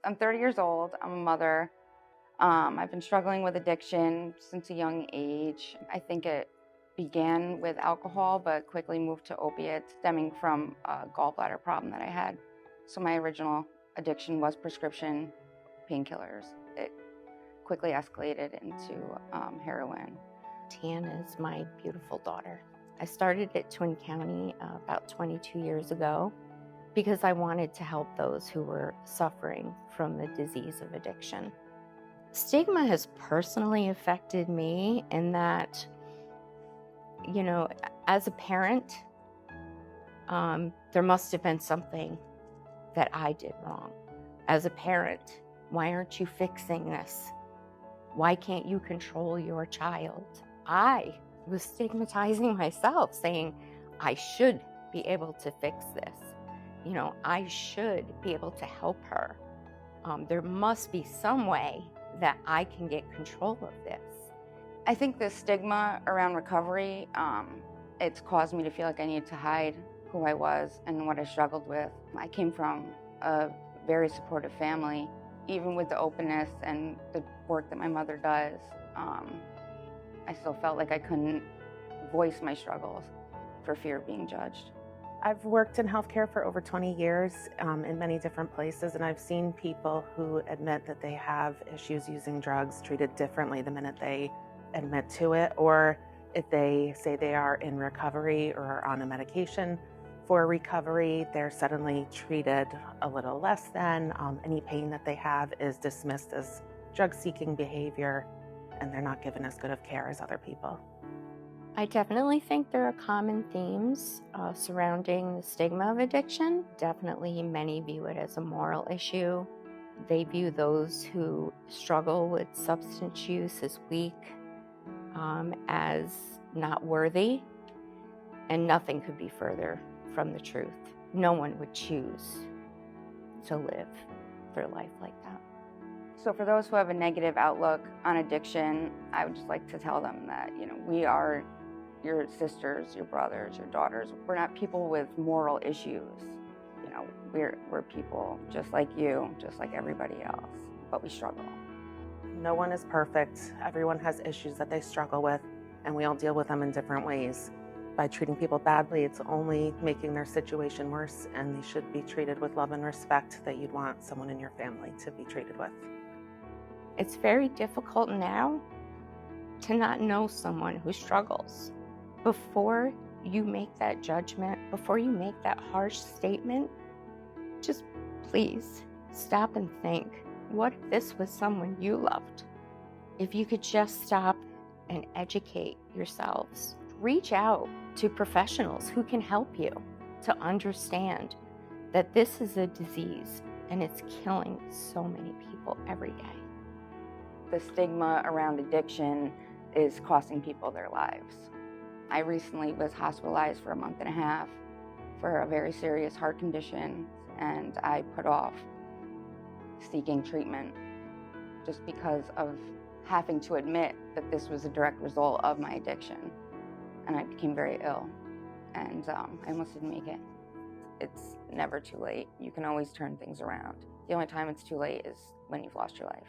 I'm 30 years old. I'm a mother. I've been struggling with addiction since a young age. I think it began with alcohol, but quickly moved to opiates, stemming from a gallbladder problem that I had. So my original addiction was prescription painkillers. It quickly escalated into heroin. Tiana is my beautiful daughter. I started at Twin County about 22 years ago because I wanted to help those who were suffering from the disease of addiction. Stigma has personally affected me in that, as a parent, there must have been something that I did wrong. As a parent, why aren't you fixing this? Why can't you control your child? I was stigmatizing myself, saying I should be able to fix this. I should be able to help her. There must be some way that I can get control of this. I think the stigma around recovery, it's caused me to feel like I needed to hide who I was and what I struggled with. I came from a very supportive family. Even with the openness and the work that my mother does, I still felt like I couldn't voice my struggles for fear of being judged. I've worked in healthcare for over 20 years in many different places, and I've seen people who admit that they have issues using drugs treated differently the minute they admit to it, or if they say they are in recovery or are on a medication for recovery, they're suddenly treated a little less than. Any pain that they have is dismissed as drug-seeking behavior, and they're not given as good of care as other people. I definitely think there are common themes surrounding the stigma of addiction. Definitely many view it as a moral issue. They view those who struggle with substance use as weak, as not worthy, and nothing could be further from the truth. No one would choose to live their life like that. So for those who have a negative outlook on addiction, I would just like to tell them that, we are your sisters, your brothers, your daughters. We're not people with moral issues. We're people just like you, just like everybody else, but we struggle. No one is perfect. Everyone has issues that they struggle with, and we all deal with them in different ways. By treating people badly, it's only making their situation worse, and they should be treated with love and respect that you'd want someone in your family to be treated with. It's very difficult now to not know someone who struggles. Before you make that judgment, before you make that harsh statement, just please stop and think, what if this was someone you loved? If you could just stop and educate yourselves, reach out to professionals who can help you to understand that this is a disease and it's killing so many people every day. The stigma around addiction is costing people their lives. I recently was hospitalized for a month and a half for a very serious heart condition, and I put off seeking treatment just because of having to admit that this was a direct result of my addiction. And I became very ill, and I almost didn't make it. It's never too late. You can always turn things around. The only time it's too late is when you've lost your life.